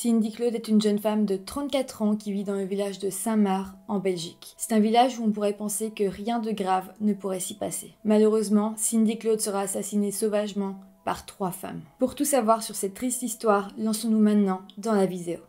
Cindy Claude est une jeune femme de 34 ans qui vit dans le village de Saint-Marc, en Belgique. C'est un village où on pourrait penser que rien de grave ne pourrait s'y passer. Malheureusement, Cindy Claude sera assassinée sauvagement par 3 femmes. Pour tout savoir sur cette triste histoire, lançons-nous maintenant dans la vidéo.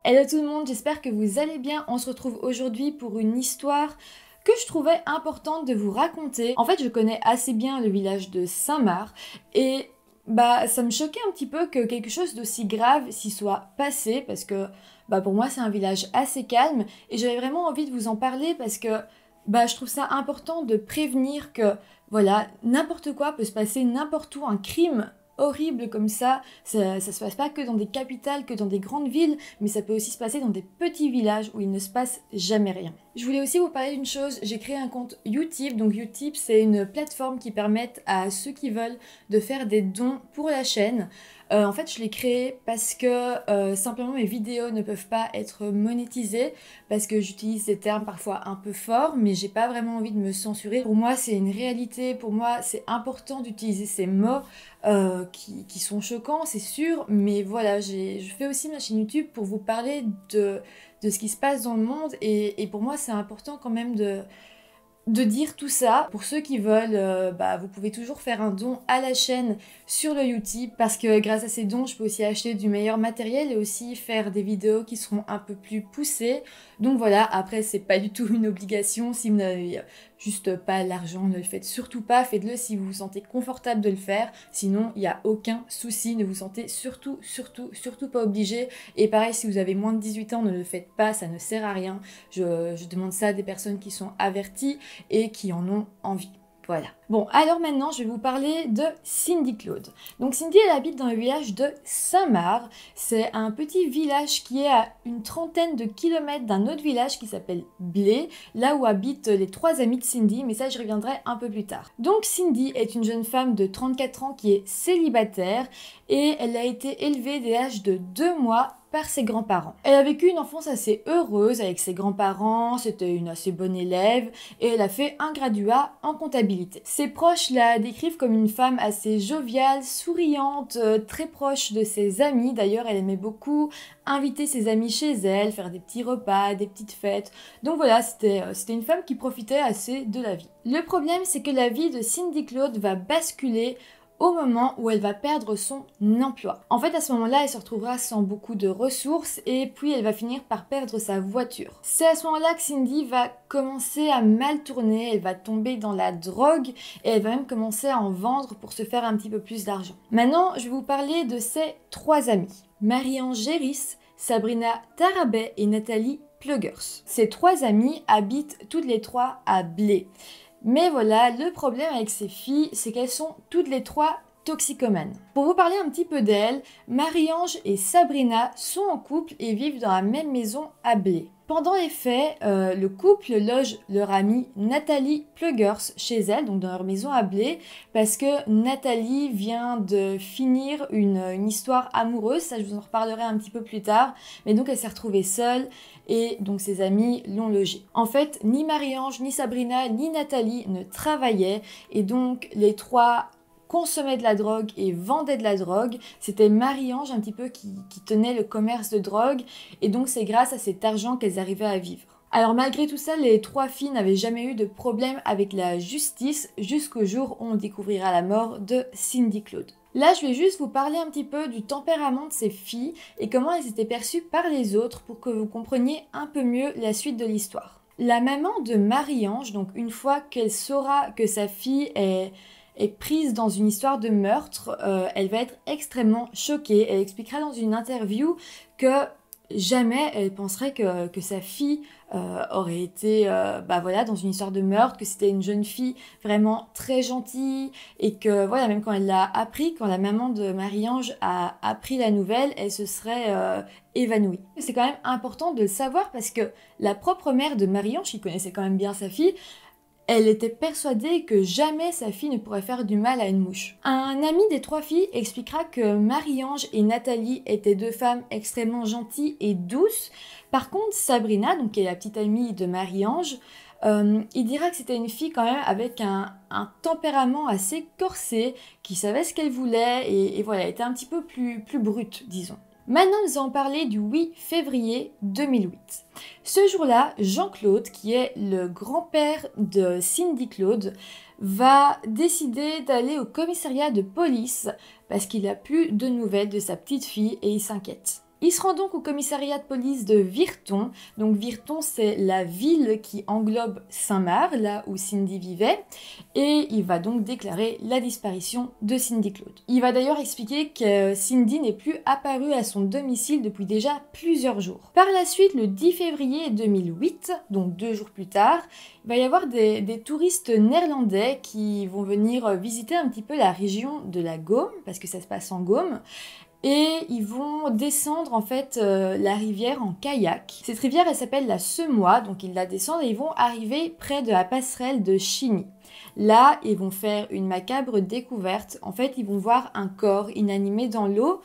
Hello tout le monde, j'espère que vous allez bien. On se retrouve aujourd'hui pour une histoire que je trouvais importante de vous raconter. En fait, je connais assez bien le village de Saint-Marc et ça me choquait un petit peu que quelque chose d'aussi grave s'y soit passé parce que pour moi c'est un village assez calme et j'avais vraiment envie de vous en parler parce que je trouve ça important de prévenir que voilà, n'importe quoi peut se passer n'importe où, un crime horrible comme ça se passe pas que dans des capitales, que dans des grandes villes, mais ça peut aussi se passer dans des petits villages où il ne se passe jamais rien. Je voulais aussi vous parler d'une chose, j'ai créé un compte Utip, donc Utip c'est une plateforme qui permet à ceux qui veulent de faire des dons pour la chaîne. En fait je l'ai créé parce que simplement mes vidéos ne peuvent pas être monétisées, parce que j'utilise des termes parfois un peu forts, mais j'ai pas vraiment envie de me censurer. Pour moi c'est une réalité, pour moi c'est important d'utiliser ces mots qui sont choquants, c'est sûr, mais voilà, je fais aussi ma chaîne YouTube pour vous parler de ce qui se passe dans le monde et pour moi c'est important quand même de dire tout ça. Pour ceux qui veulent, vous pouvez toujours faire un don à la chaîne sur le Utip parce que grâce à ces dons, je peux aussi acheter du meilleur matériel et aussi faire des vidéos qui seront un peu plus poussées. Donc voilà, après c'est pas du tout une obligation, si vous n'avez juste pas l'argent, ne le faites surtout pas, faites-le si vous vous sentez confortable de le faire, sinon il n'y a aucun souci, ne vous sentez surtout pas obligé. Et pareil, si vous avez moins de 18 ans, ne le faites pas, ça ne sert à rien. Je demande ça à des personnes qui sont averties et qui en ont envie. Voilà. Bon, alors maintenant, je vais vous parler de Cindy Claude. Donc Cindy, elle habite dans le village de Saint-Marc. C'est un petit village qui est à une trentaine de kilomètres d'un autre village qui s'appelle Blé, là où habitent les 3 amis de Cindy, mais ça, je reviendrai un peu plus tard. Donc Cindy est une jeune femme de 34 ans qui est célibataire et elle a été élevée dès l'âge de 2 mois par ses grands-parents. Elle a vécu une enfance assez heureuse avec ses grands-parents, c'était une assez bonne élève et elle a fait un graduat en comptabilité. Ses proches la décrivent comme une femme assez joviale, souriante, très proche de ses amis. D'ailleurs, elle aimait beaucoup inviter ses amis chez elle, faire des petits repas, des petites fêtes. Donc voilà, c'était une femme qui profitait assez de la vie. Le problème, c'est que la vie de Cindy Claude va basculer au moment où elle va perdre son emploi. En fait, à ce moment-là, elle se retrouvera sans beaucoup de ressources et puis elle va finir par perdre sa voiture. C'est à ce moment-là que Cindy va commencer à mal tourner, elle va tomber dans la drogue et elle va même commencer à en vendre pour se faire un petit peu plus d'argent. Maintenant, je vais vous parler de ses 3 amies. Marie-Ange Géris, Sabrina Tarabet et Nathalie Pluggers. Ces 3 amies habitent toutes les 3 à Blé. Mais voilà, le problème avec ces filles, c'est qu'elles sont toutes les 3 toxicomanes. Pour vous parler un petit peu d'elles, Marie-Ange et Sabrina sont en couple et vivent dans la même maison à Blé. Pendant les faits, le couple loge leur amie Nathalie Pluggers chez elle, donc dans leur maison à Blé, parce que Nathalie vient de finir une histoire amoureuse, ça je vous en reparlerai un petit peu plus tard, mais donc elle s'est retrouvée seule et donc ses amis l'ont logée. En fait, ni Marie-Ange, ni Sabrina, ni Nathalie ne travaillaient et donc les 3 consommaient de la drogue et vendaient de la drogue. C'était Marie-Ange un petit peu qui tenait le commerce de drogue et donc c'est grâce à cet argent qu'elles arrivaient à vivre. Alors malgré tout ça, les 3 filles n'avaient jamais eu de problème avec la justice jusqu'au jour où on découvrira la mort de Cindy Claude. Là, je vais juste vous parler un petit peu du tempérament de ces filles et comment elles étaient perçues par les autres pour que vous compreniez un peu mieux la suite de l'histoire. La maman de Marie-Ange, donc une fois qu'elle saura que sa fille est prise dans une histoire de meurtre, elle va être extrêmement choquée. Elle expliquera dans une interview que jamais elle penserait que sa fille aurait été voilà, dans une histoire de meurtre, que c'était une jeune fille vraiment très gentille et que voilà, même quand elle l'a appris, quand la maman de Marie-Ange a appris la nouvelle, elle se serait évanouie. C'est quand même important de le savoir parce que la propre mère de Marie-Ange, qui connaissait quand même bien sa fille, elle était persuadée que jamais sa fille ne pourrait faire du mal à une mouche. Un ami des trois filles expliquera que Marie-Ange et Nathalie étaient deux femmes extrêmement gentilles et douces. Par contre, Sabrina, donc qui est la petite amie de Marie-Ange, il dira que c'était une fille quand même avec un tempérament assez corsé, qui savait ce qu'elle voulait et voilà, elle était un petit peu plus brute, disons. Maintenant, nous allons parler du 8 février 2008. Ce jour-là, Jean-Claude, qui est le grand-père de Cindy Claude, va décider d'aller au commissariat de police parce qu'il n'a plus de nouvelles de sa petite fille et il s'inquiète. Il se rend donc au commissariat de police de Virton. Donc Virton, c'est la ville qui englobe Saint-Marc, là où Cindy vivait. Et il va donc déclarer la disparition de Cindy Claude. Il va d'ailleurs expliquer que Cindy n'est plus apparue à son domicile depuis déjà plusieurs jours. Par la suite, le 10 février 2008, donc 2 jours plus tard, il va y avoir des touristes néerlandais qui vont venir visiter un petit peu la région de la Gaume, parce que ça se passe en Gaume. Et ils vont descendre en fait la rivière en kayak. Cette rivière, elle s'appelle la Semois, donc ils la descendent et ils vont arriver près de la passerelle de Chigny. Là, ils vont faire une macabre découverte. En fait, ils vont voir un corps inanimé dans l'eau.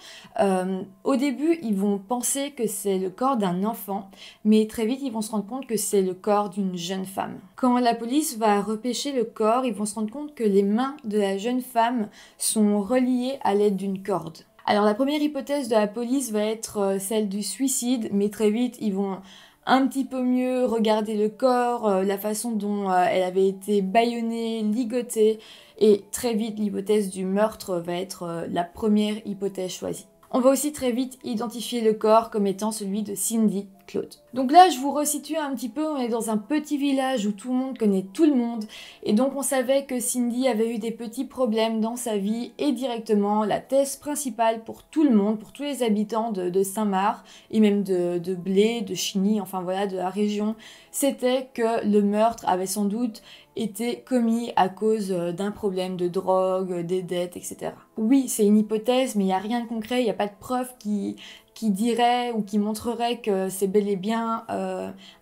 Au début, ils vont penser que c'est le corps d'un enfant, mais très vite, ils vont se rendre compte que c'est le corps d'une jeune femme. Quand la police va repêcher le corps, ils vont se rendre compte que les mains de la jeune femme sont reliées à l'aide d'une corde. Alors la première hypothèse de la police va être celle du suicide, mais très vite ils vont un petit peu mieux regarder le corps, la façon dont elle avait été bâillonnée, ligotée, et très vite l'hypothèse du meurtre va être la première hypothèse choisie. On va aussi très vite identifier le corps comme étant celui de Cindy Claude. Donc là, je vous resitue un petit peu, on est dans un petit village où tout le monde connaît tout le monde, et donc on savait que Cindy avait eu des petits problèmes dans sa vie, et directement, la thèse principale pour tout le monde, pour tous les habitants de Saint-Marc, et même de Blé, de Chigny, enfin voilà, de la région, c'était que le meurtre avait sans doute été commis à cause d'un problème de drogue, des dettes, etc. Oui, c'est une hypothèse, mais il n'y a rien de concret, il n'y a pas de preuve qui dirait ou qui montrerait que c'est bel et bien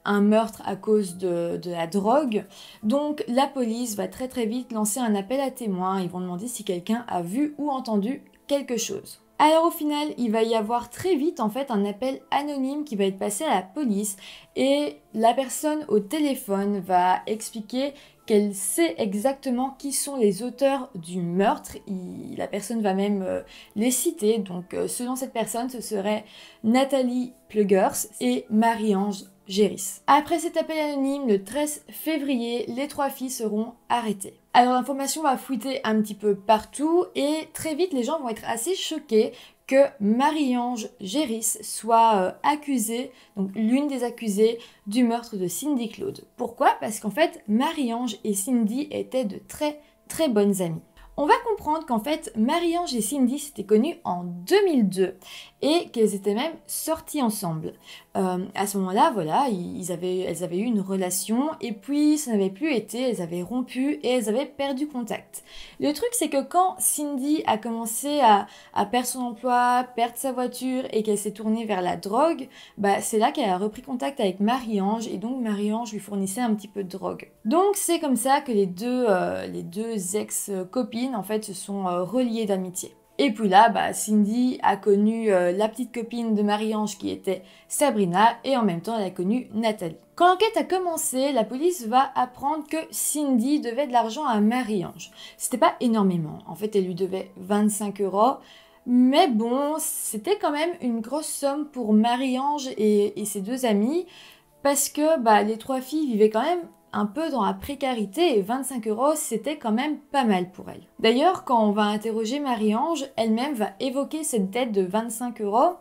un meurtre à cause de la drogue. Donc la police va très vite lancer un appel à témoins, ils vont demander si quelqu'un a vu ou entendu quelque chose. Alors au final, il va y avoir très vite en fait un appel anonyme qui va être passé à la police et la personne au téléphone va expliquer qu'elle sait exactement qui sont les auteurs du meurtre. La personne va même les citer. Donc selon cette personne, ce serait Nathalie Pluggers et Marie-Ange Géris. Après cet appel anonyme, le 13 février, les trois filles seront arrêtées. Alors l'information va fuiter un petit peu partout et très vite les gens vont être assez choqués que Marie-Ange Géris soit accusée, donc l'une des accusées du meurtre de Cindy Claude. Pourquoi ? Parce qu'en fait, Marie-Ange et Cindy étaient de très bonnes amies. On va comprendre qu'en fait, Marie-Ange et Cindy s'étaient connues en 2002 et qu'elles étaient même sorties ensemble. À ce moment-là, voilà, elles avaient eu une relation et puis ça n'avait plus été, elles avaient rompu et elles avaient perdu contact. Le truc, c'est que quand Cindy a commencé à perdre son emploi, perdre sa voiture et qu'elle s'est tournée vers la drogue, bah, c'est là qu'elle a repris contact avec Marie-Ange et donc Marie-Ange lui fournissait un petit peu de drogue. Donc c'est comme ça que les deux ex-copines en fait se sont reliées d'amitié. Et puis là, bah, Cindy a connu la petite copine de Marie-Ange qui était Sabrina et en même temps elle a connu Nathalie. Quand l'enquête a commencé, la police va apprendre que Cindy devait de l'argent à Marie-Ange. C'était pas énormément, en fait elle lui devait 25 €, mais bon, c'était quand même une grosse somme pour Marie-Ange et ses deux amies parce que bah, les trois filles vivaient quand même un peu dans la précarité et 25 € c'était quand même pas mal pour elle. D'ailleurs, quand on va interroger Marie-Ange, elle-même va évoquer cette dette de 25 €,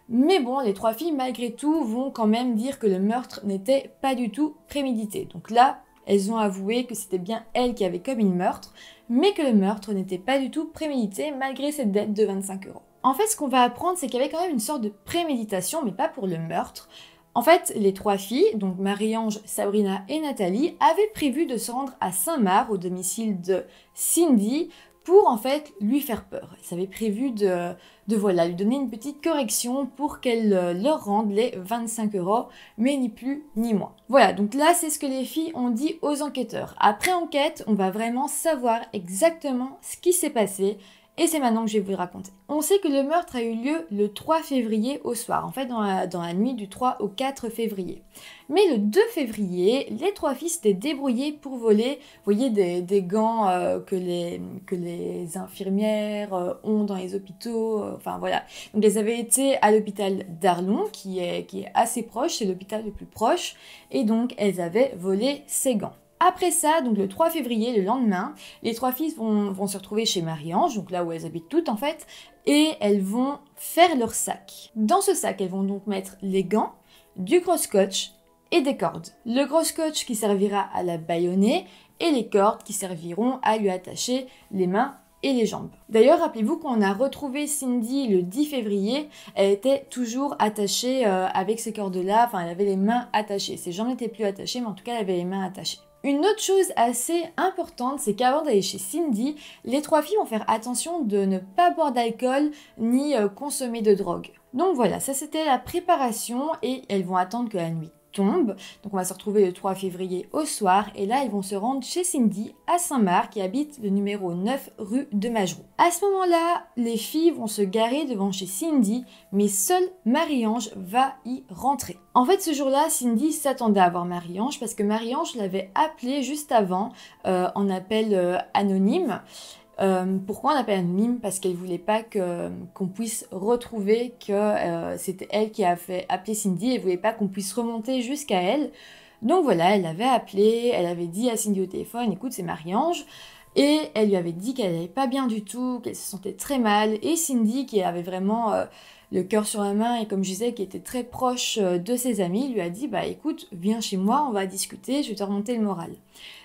mais bon, les trois filles malgré tout vont quand même dire que le meurtre n'était pas du tout prémédité. Donc là, elles ont avoué que c'était bien elles qui avaient commis le meurtre, mais que le meurtre n'était pas du tout prémédité malgré cette dette de 25 €. En fait, ce qu'on va apprendre, c'est qu'il y avait quand même une sorte de préméditation, mais pas pour le meurtre. En fait, les trois filles, donc Marie-Ange, Sabrina et Nathalie, avaient prévu de se rendre à Saint-Marc, au domicile de Cindy, pour en fait lui faire peur. Ils avaient prévu de voilà, lui donner une petite correction pour qu'elle leur rende les 25 €, mais ni plus ni moins. Voilà, donc là c'est ce que les filles ont dit aux enquêteurs. Après enquête, on va vraiment savoir exactement ce qui s'est passé. Et c'est maintenant que je vais vous le raconter. On sait que le meurtre a eu lieu le 3 février au soir, en fait dans la nuit du 3 au 4 février. Mais le 2 février, les trois filles s'étaient débrouillées pour voler, vous voyez, des gants que les infirmières ont dans les hôpitaux, enfin voilà. Donc elles avaient été à l'hôpital d'Arlon, qui est assez proche, c'est l'hôpital le plus proche, et donc elles avaient volé ces gants. Après ça, donc le 3 février, le lendemain, les trois filles vont se retrouver chez Marie-Ange, donc là où elles habitent toutes en fait, et elles vont faire leur sac. Dans ce sac, elles vont donc mettre les gants, du gros scotch et des cordes. Le gros scotch qui servira à la bâillonner et les cordes qui serviront à lui attacher les mains et les jambes. D'ailleurs, rappelez-vous qu'on a retrouvé Cindy le 10 février, elle était toujours attachée avec ces cordes-là, enfin elle avait les mains attachées. Ses jambes n'étaient plus attachées, mais en tout cas elle avait les mains attachées. Une autre chose assez importante, c'est qu'avant d'aller chez Cindy, les trois filles vont faire attention de ne pas boire d'alcool ni consommer de drogue. Donc voilà, ça c'était la préparation et elles vont attendre que la nuit tombe. Donc on va se retrouver le 3 février au soir et là ils vont se rendre chez Cindy à Saint-Marc qui habite le numéro 9 rue de Mageroux. À ce moment-là, les filles vont se garer devant chez Cindy, mais seule Marie-Ange va y rentrer. En fait, ce jour-là, Cindy s'attendait à voir Marie-Ange parce que Marie-Ange l'avait appelée juste avant en appel anonyme. Pourquoi on appelle anonyme? Parce qu'elle voulait pas qu'on puisse retrouver que c'était elle qui a fait appeler Cindy. Elle voulait pas qu'on puisse remonter jusqu'à elle. Donc voilà, elle l'avait appelée, elle avait dit à Cindy au téléphone, écoute, c'est Marie-Ange. Et elle lui avait dit qu'elle n'allait pas bien du tout, qu'elle se sentait très mal. Et Cindy, qui avait vraiment le cœur sur la main et comme je disais, qui était très proche de ses amis, lui a dit, bah écoute, viens chez moi, on va discuter, je vais te remonter le moral.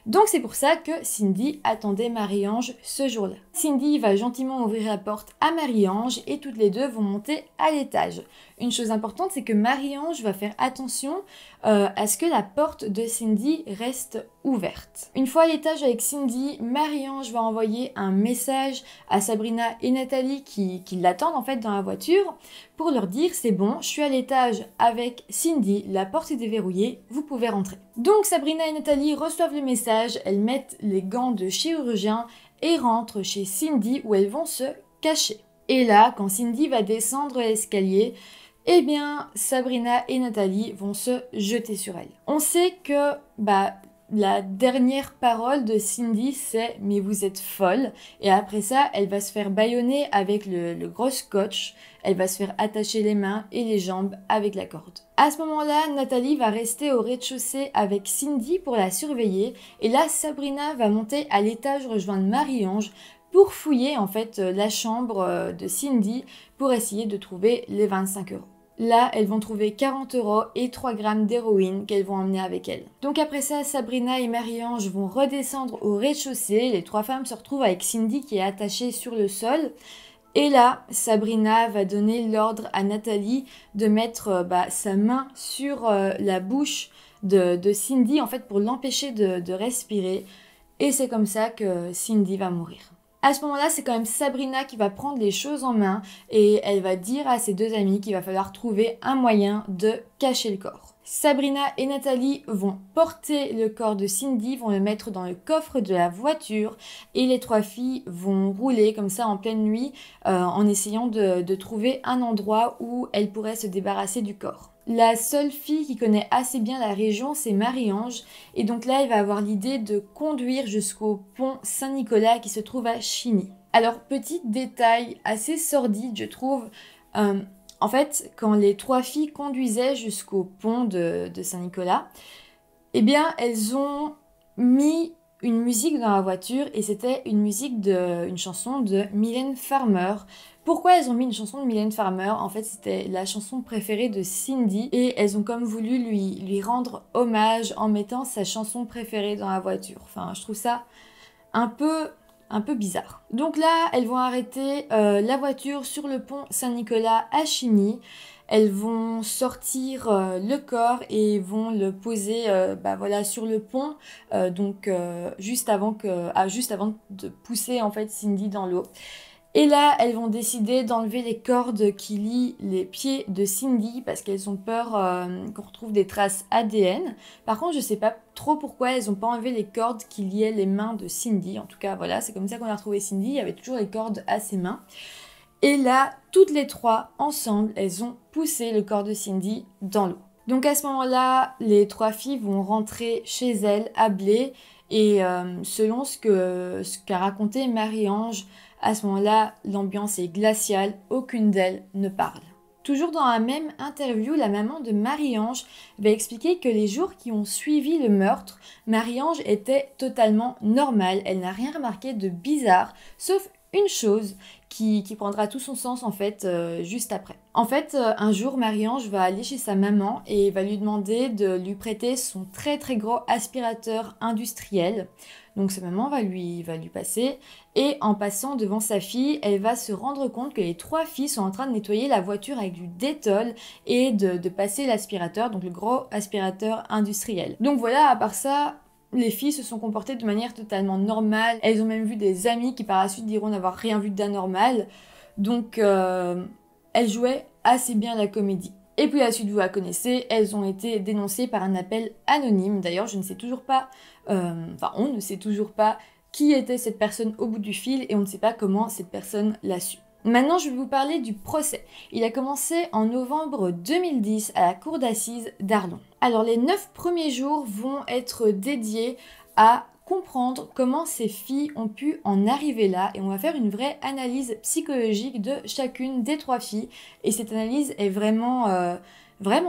Donc c'est pour ça que Cindy attendait Marie-Ange ce jour-là. Cindy va gentiment ouvrir la porte à Marie-Ange et toutes les deux vont monter à l'étage. Une chose importante, c'est que Marie-Ange va faire attention à ce que la porte de Cindy reste ouverte. Une fois à l'étage avec Cindy, Marie-Ange va envoyer un message à Sabrina et Nathalie qui l'attendent en fait dans la voiture pour leur dire c'est bon, je suis à l'étage avec Cindy, la porte est déverrouillée, vous pouvez rentrer. Donc Sabrina et Nathalie reçoivent le message, elles mettent les gants de chirurgien et rentrent chez Cindy où elles vont se cacher. Et là, quand Cindy va descendre l'escalier, eh bien Sabrina et Nathalie vont se jeter sur elle. On sait que la dernière parole de Cindy, c'est « mais vous êtes folle ». Et après ça, elle va se faire bâillonner avec le gros scotch. Elle va se faire attacher les mains et les jambes avec la corde. À ce moment-là, Nathalie va rester au rez-de-chaussée avec Cindy pour la surveiller. Et là, Sabrina va monter à l'étage rejoindre Marie-Ange pour fouiller en fait la chambre de Cindy pour essayer de trouver les 25 €. Là, elles vont trouver 40 € et 3 grammes d'héroïne qu'elles vont emmener avec elles. Donc après ça, Sabrina et Marie-Ange vont redescendre au rez-de-chaussée. Les trois femmes se retrouvent avec Cindy qui est attachée sur le sol. Et là, Sabrina va donner l'ordre à Nathalie de mettre sa main sur la bouche de Cindy, en fait, pour l'empêcher de respirer. Et c'est comme ça que Cindy va mourir. À ce moment-là, c'est quand même Sabrina qui va prendre les choses en main et elle va dire à ses deux amies qu'il va falloir trouver un moyen de cacher le corps. Sabrina et Nathalie vont porter le corps de Cindy, vont le mettre dans le coffre de la voiture et les trois filles vont rouler comme ça en pleine nuit en essayant de trouver un endroit où elles pourraient se débarrasser du corps. La seule fille qui connaît assez bien la région, c'est Marie-Ange. Et donc là, elle va avoir l'idée de conduire jusqu'au pont Saint-Nicolas qui se trouve à Chigny. Alors, petit détail assez sordide, je trouve. En fait, quand les trois filles conduisaient jusqu'au pont de Saint-Nicolas, eh bien, elles ont mis une musique dans la voiture et c'était une chanson de Mylène Farmer. Pourquoi elles ont mis une chanson de Mylène Farmer? En fait, c'était la chanson préférée de Cindy et elles ont comme voulu lui rendre hommage en mettant sa chanson préférée dans la voiture. Enfin, je trouve ça un peu bizarre. Donc là, elles vont arrêter la voiture sur le pont Saint-Nicolas à Chigny. elles vont sortir le corps et vont le poser voilà, sur le pont, juste avant de pousser en fait Cindy dans l'eau. Et là, elles vont décider d'enlever les cordes qui lient les pieds de Cindy parce qu'elles ont peur qu'on retrouve des traces ADN. Par contre, je sais pas trop pourquoi elles n'ont pas enlevé les cordes qui liaient les mains de Cindy. En tout cas, voilà, c'est comme ça qu'on a retrouvé Cindy. Il y avait toujours les cordes à ses mains. Et là, toutes les trois, ensemble, elles ont poussé le corps de Cindy dans l'eau. Donc à ce moment-là, les trois filles vont rentrer chez elles à Blé. Et selon ce qu'a raconté Marie-Ange, à ce moment-là, l'ambiance est glaciale, aucune d'elles ne parle. Toujours dans la même interview, la maman de Marie-Ange va expliquer que les jours qui ont suivi le meurtre, Marie-Ange était totalement normale, elle n'a rien remarqué de bizarre, sauf une chose qui prendra tout son sens en fait juste après. En fait, un jour, Marie-Ange va aller chez sa maman et va lui demander de lui prêter son très très gros aspirateur industriel. Donc sa maman va lui passer et en passant devant sa fille, elle va se rendre compte que les trois filles sont en train de nettoyer la voiture avec du Dettol et de passer l'aspirateur, donc le gros aspirateur industriel. Donc voilà, à part ça, les filles se sont comportées de manière totalement normale. Elles ont même vu des amis qui par la suite diront n'avoir rien vu d'anormal. Donc elles jouaient assez bien la comédie. Et puis la suite, vous la connaissez, elles ont été dénoncées par un appel anonyme. D'ailleurs, je ne sais toujours pas, on ne sait toujours pas qui était cette personne au bout du fil et on ne sait pas comment cette personne l'a su. Maintenant, je vais vous parler du procès. Il a commencé en novembre 2010 à la cour d'assises d'Arlon. Alors, les 9 premiers jours vont être dédiés à comprendre comment ces filles ont pu en arriver là et on va faire une vraie analyse psychologique de chacune des trois filles et cette analyse est vraiment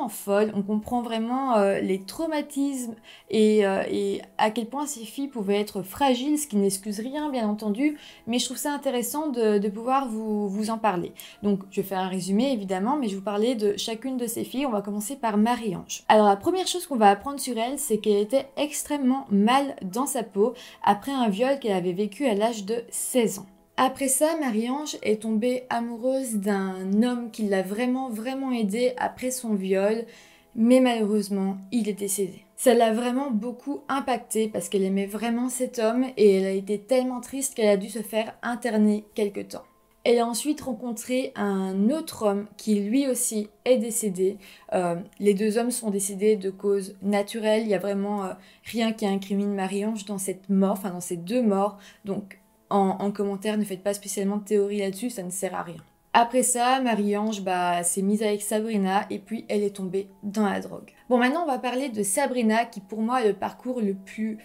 folle. On comprend vraiment les traumatismes et à quel point ces filles pouvaient être fragiles, ce qui n'excuse rien bien entendu, mais je trouve ça intéressant de pouvoir vous en parler. Donc je vais faire un résumé évidemment, mais je vais vous parler de chacune de ces filles. On va commencer par Marie-Ange. Alors la première chose qu'on va apprendre sur elle, c'est qu'elle était extrêmement mal dans sa peau après un viol qu'elle avait vécu à l'âge de 16 ans. Après ça, Marie-Ange est tombée amoureuse d'un homme qui l'a vraiment aidée après son viol, mais malheureusement, il est décédé. Ça l'a vraiment beaucoup impactée parce qu'elle aimait vraiment cet homme et elle a été tellement triste qu'elle a dû se faire interner quelque temps. Elle a ensuite rencontré un autre homme qui lui aussi est décédé. Les deux hommes sont décédés de causes naturelles. Il n'y a vraiment rien qui incrimine Marie-Ange dans cette mort, enfin dans ces deux morts. Donc en commentaire, ne faites pas spécialement de théorie là-dessus, ça ne sert à rien. Après ça, Marie-Ange s'est mise avec Sabrina et puis elle est tombée dans la drogue. Bon, maintenant on va parler de Sabrina qui pour moi est le parcours le plus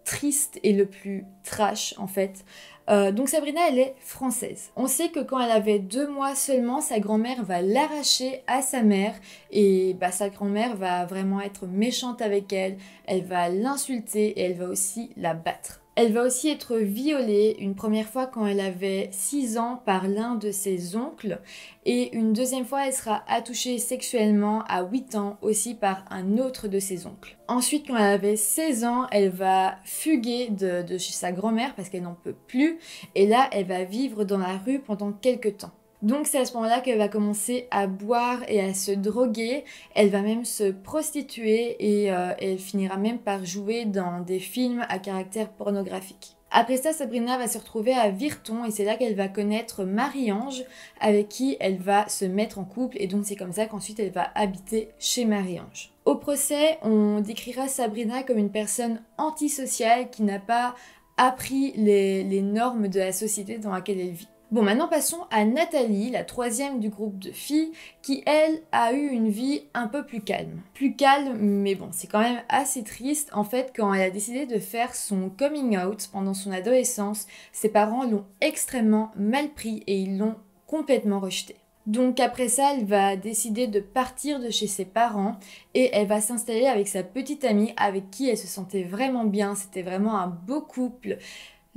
triste et le plus trash en fait. Donc Sabrina, elle est française. On sait que quand elle avait 2 mois seulement, sa grand-mère va l'arracher à sa mère et sa grand-mère va vraiment être méchante avec elle, elle va l'insulter et elle va aussi la battre. Elle va aussi être violée une première fois quand elle avait 6 ans par l'un de ses oncles et une deuxième fois elle sera attouchée sexuellement à 8 ans aussi par un autre de ses oncles. Ensuite quand elle avait 16 ans elle va fuguer de chez sa grand-mère parce qu'elle n'en peut plus et là elle va vivre dans la rue pendant quelques temps. Donc c'est à ce moment-là qu'elle va commencer à boire et à se droguer, elle va même se prostituer et elle finira même par jouer dans des films à caractère pornographique. Après ça, Sabrina va se retrouver à Virton et c'est là qu'elle va connaître Marie-Ange avec qui elle va se mettre en couple et donc c'est comme ça qu'ensuite elle va habiter chez Marie-Ange. Au procès, on décrira Sabrina comme une personne antisociale qui n'a pas appris les normes de la société dans laquelle elle vit. Bon, maintenant passons à Nathalie, la troisième du groupe de filles, qui elle a eu une vie un peu plus calme. Plus calme, mais bon, c'est quand même assez triste. En fait, quand elle a décidé de faire son coming out pendant son adolescence, ses parents l'ont extrêmement mal pris et ils l'ont complètement rejetée. Donc après ça, elle va décider de partir de chez ses parents et elle va s'installer avec sa petite amie avec qui elle se sentait vraiment bien. C'était vraiment un beau couple.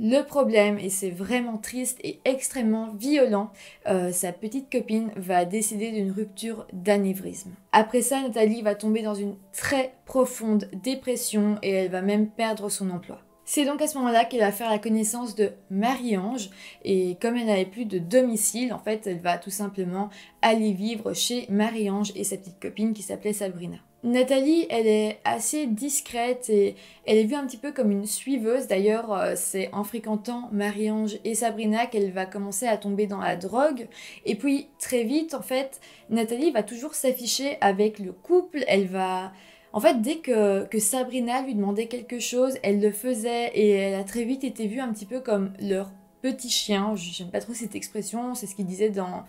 Le problème, et c'est vraiment triste et extrêmement violent, sa petite copine va décider d'une rupture d'anévrisme. Après ça, Nathalie va tomber dans une très profonde dépression et elle va même perdre son emploi. C'est donc à ce moment-là qu'elle va faire la connaissance de Marie-Ange et comme elle n'avait plus de domicile, en fait, elle va tout simplement aller vivre chez Marie-Ange et sa petite copine qui s'appelait Sabrina. Nathalie, elle est assez discrète et elle est vue un petit peu comme une suiveuse. D'ailleurs, c'est en fréquentant Marie-Ange et Sabrina qu'elle va commencer à tomber dans la drogue. Et puis, très vite, en fait, Nathalie va toujours s'afficher avec le couple. Elle va... En fait, dès que Sabrina lui demandait quelque chose, elle le faisait et elle a très vite été vue un petit peu comme leur petit chien. J'aime pas trop cette expression, c'est ce qu'il disait dans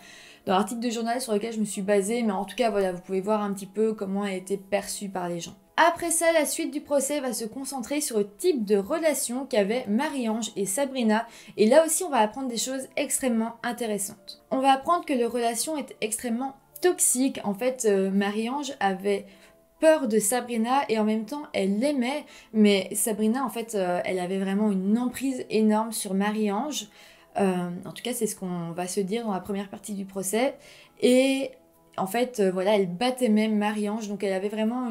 l'article de journal sur lequel je me suis basée, mais en tout cas, voilà, vous pouvez voir un petit peu comment elle a été perçue par les gens. Après ça, la suite du procès va se concentrer sur le type de relation qu'avaient Marie-Ange et Sabrina, et là aussi, on va apprendre des choses extrêmement intéressantes. On va apprendre que leur relation est extrêmement toxique. En fait, Marie-Ange avait peur de Sabrina et en même temps elle l'aimait, mais Sabrina en fait elle avait vraiment une emprise énorme sur Marie-Ange. En tout cas c'est ce qu'on va se dire dans la première partie du procès et en fait voilà elle battait même Marie-Ange, donc elle avait vraiment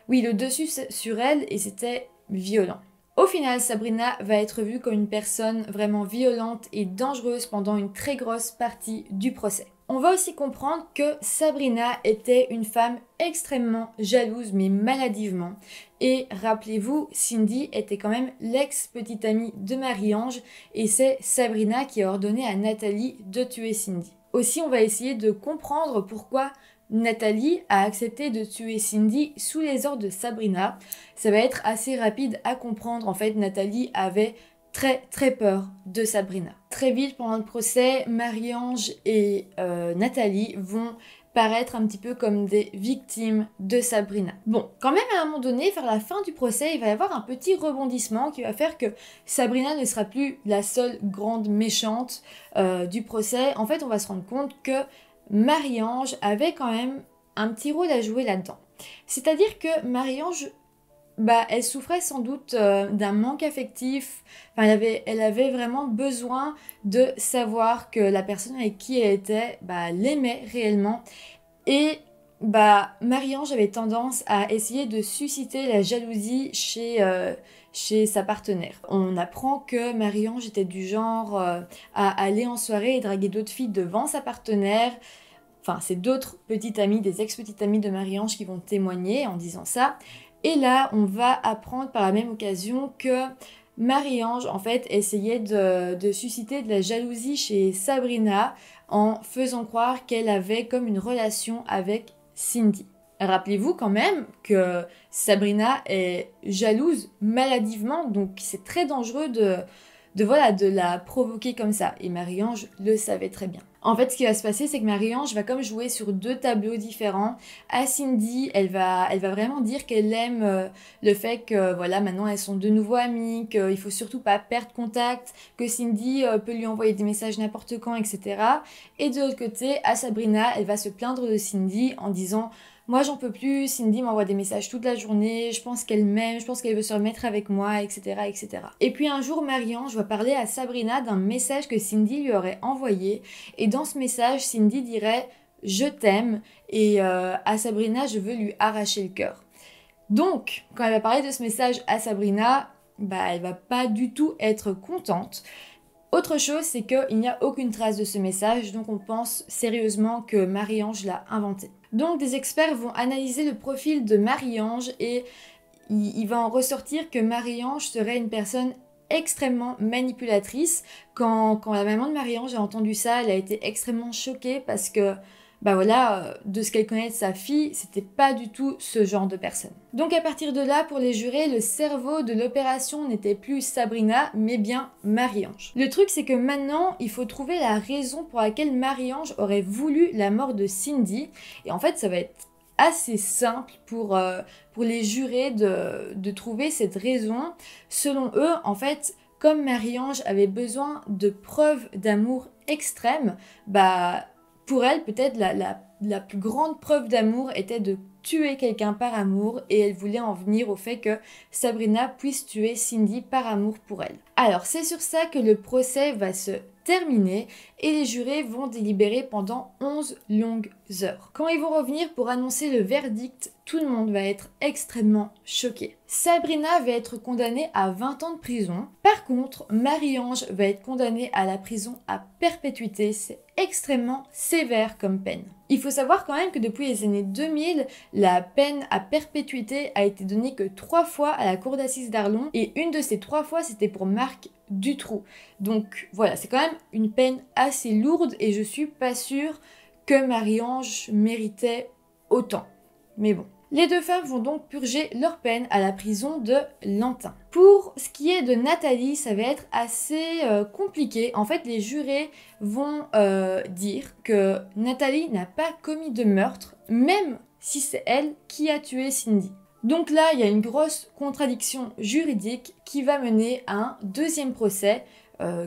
oui, le dessus sur elle et c'était violent. Au final, Sabrina va être vue comme une personne vraiment violente et dangereuse pendant une très grosse partie du procès. On va aussi comprendre que Sabrina était une femme extrêmement jalouse, mais maladivement. Et rappelez-vous, Cindy était quand même l'ex-petite amie de Marie-Ange, et c'est Sabrina qui a ordonné à Nathalie de tuer Cindy. Aussi, on va essayer de comprendre pourquoi Nathalie a accepté de tuer Cindy sous les ordres de Sabrina. Ça va être assez rapide à comprendre. En fait, Nathalie avait très peur de Sabrina. Très vite pendant le procès, Marie-Ange et Nathalie vont paraître un petit peu comme des victimes de Sabrina. Bon, quand même à un moment donné, vers la fin du procès, il va y avoir un petit rebondissement qui va faire que Sabrina ne sera plus la seule grande méchante du procès. En fait, on va se rendre compte que Marie-Ange avait quand même un petit rôle à jouer là-dedans. C'est-à-dire que Marie-Ange, elle souffrait sans doute d'un manque affectif. Enfin, elle avait vraiment besoin de savoir que la personne avec qui elle était, l'aimait réellement. Et Marie-Ange avait tendance à essayer de susciter la jalousie chez sa partenaire. On apprend que Marie-Ange était du genre à aller en soirée et draguer d'autres filles devant sa partenaire. Enfin, c'est d'autres petites amies, des ex-petites amies de Marie-Ange qui vont témoigner en disant ça. Et là, on va apprendre par la même occasion que Marie-Ange, en fait, essayait de susciter de la jalousie chez Sabrina en faisant croire qu'elle avait comme une relation avec Cindy. Rappelez-vous quand même que Sabrina est jalouse maladivement, donc c'est très dangereux de la provoquer comme ça. Et Marie-Ange le savait très bien. En fait, ce qui va se passer, c'est que Marie-Ange va comme jouer sur deux tableaux différents. À Cindy, elle va vraiment dire qu'elle aime le fait que, voilà, maintenant elles sont de nouveau amies, qu'il faut surtout pas perdre contact, que Cindy peut lui envoyer des messages n'importe quand, etc. Et de l'autre côté, à Sabrina, elle va se plaindre de Cindy en disant... Moi, j'en peux plus, Cindy m'envoie des messages toute la journée, je pense qu'elle m'aime, je pense qu'elle veut se remettre avec moi, etc., etc. Et puis un jour, Marie-Ange va parler à Sabrina d'un message que Cindy lui aurait envoyé. Et dans ce message, Cindy dirait « Je t'aime » et à Sabrina, je veux lui arracher le cœur. Donc, quand elle va parler de ce message à Sabrina, elle va pas du tout être contente. Autre chose, c'est qu'il n'y a aucune trace de ce message, donc on pense sérieusement que Marie-Ange l'a inventé. Donc des experts vont analyser le profil de Marie-Ange et il va en ressortir que Marie-Ange serait une personne extrêmement manipulatrice. Quand la maman de Marie-Ange a entendu ça, elle a été extrêmement choquée parce que de ce qu'elle connaît de sa fille, c'était pas du tout ce genre de personne. Donc à partir de là, pour les jurés, le cerveau de l'opération n'était plus Sabrina, mais bien Marie-Ange. Le truc, c'est que maintenant, il faut trouver la raison pour laquelle Marie-Ange aurait voulu la mort de Cindy. Et en fait, ça va être assez simple pour les jurés de trouver cette raison. Selon eux, en fait, comme Marie-Ange avait besoin de preuves d'amour extrême, pour elle, peut-être la plus grande preuve d'amour était de tuer quelqu'un par amour et elle voulait en venir au fait que Sabrina puisse tuer Cindy par amour pour elle. Alors c'est sur ça que le procès va se terminée et les jurés vont délibérer pendant 11 longues heures. Quand ils vont revenir pour annoncer le verdict, tout le monde va être extrêmement choqué. Sabrina va être condamnée à 20 ans de prison. Par contre, Marie-Ange va être condamnée à la prison à perpétuité. C'est extrêmement sévère comme peine. Il faut savoir quand même que depuis les années 2000, la peine à perpétuité a été donnée que 3 fois à la cour d'assises d'Arlon et une de ces 3 fois c'était pour Marc Dutroux. Donc voilà, c'est quand même une peine assez lourde et je suis pas sûre que Marie-Ange méritait autant. Mais bon. Les deux femmes vont donc purger leur peine à la prison de Lantin. Pour ce qui est de Nathalie, ça va être assez compliqué. En fait, les jurés vont dire que Nathalie n'a pas commis de meurtre, même si c'est elle qui a tué Cindy. Donc là, il y a une grosse contradiction juridique qui va mener à un deuxième procès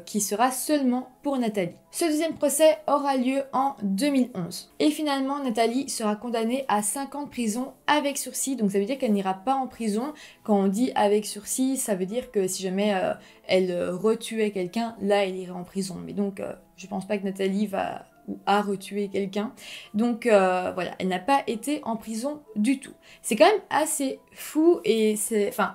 qui sera seulement pour Nathalie. Ce deuxième procès aura lieu en 2011. Et finalement, Nathalie sera condamnée à 5 ans de prison avec sursis. Donc ça veut dire qu'elle n'ira pas en prison. Quand on dit avec sursis, ça veut dire que si jamais elle retuait quelqu'un, là, elle irait en prison. Mais donc, je pense pas que Nathalie va ou a retué quelqu'un. Donc voilà, elle n'a pas été en prison du tout. C'est quand même assez fou et c'est... Enfin,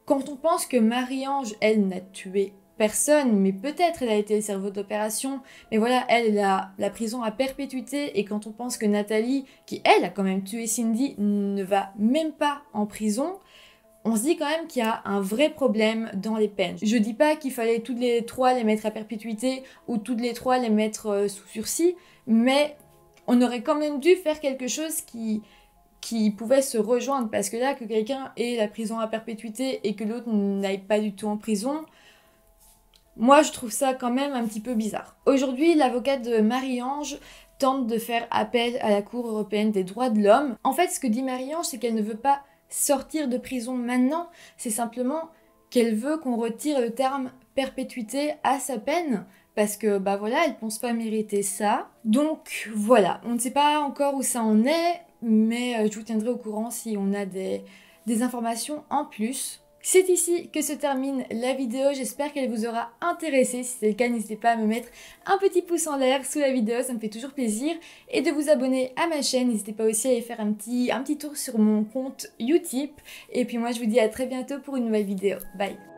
quand on pense que Marie-Ange, elle n'a tué personne, mais peut-être elle a été le cerveau d'opération, mais voilà, elle a la prison à perpétuité, et quand on pense que Nathalie, qui elle a quand même tué Cindy, ne va même pas en prison, on se dit quand même qu'il y a un vrai problème dans les peines. Je dis pas qu'il fallait toutes les 3 les mettre à perpétuité, ou toutes les 3 les mettre sous sursis, mais on aurait quand même dû faire quelque chose qui pouvait se rejoindre, parce que là, que quelqu'un ait la prison à perpétuité et que l'autre n'aille pas du tout en prison, moi, je trouve ça quand même un petit peu bizarre. Aujourd'hui, l'avocate de Marie-Ange tente de faire appel à la Cour européenne des droits de l'homme. En fait, ce que dit Marie-Ange, c'est qu'elle ne veut pas sortir de prison maintenant. C'est simplement qu'elle veut qu'on retire le terme perpétuité à sa peine. Parce que, bah voilà, elle pense pas mériter ça. Donc, voilà. On ne sait pas encore où ça en est, mais je vous tiendrai au courant si on a des informations en plus. C'est ici que se termine la vidéo, j'espère qu'elle vous aura intéressé. Si c'est le cas, n'hésitez pas à me mettre un petit pouce en l'air sous la vidéo, ça me fait toujours plaisir. Et de vous abonner à ma chaîne, n'hésitez pas aussi à aller faire un petit tour sur mon compte Utip. Et puis moi je vous dis à très bientôt pour une nouvelle vidéo. Bye!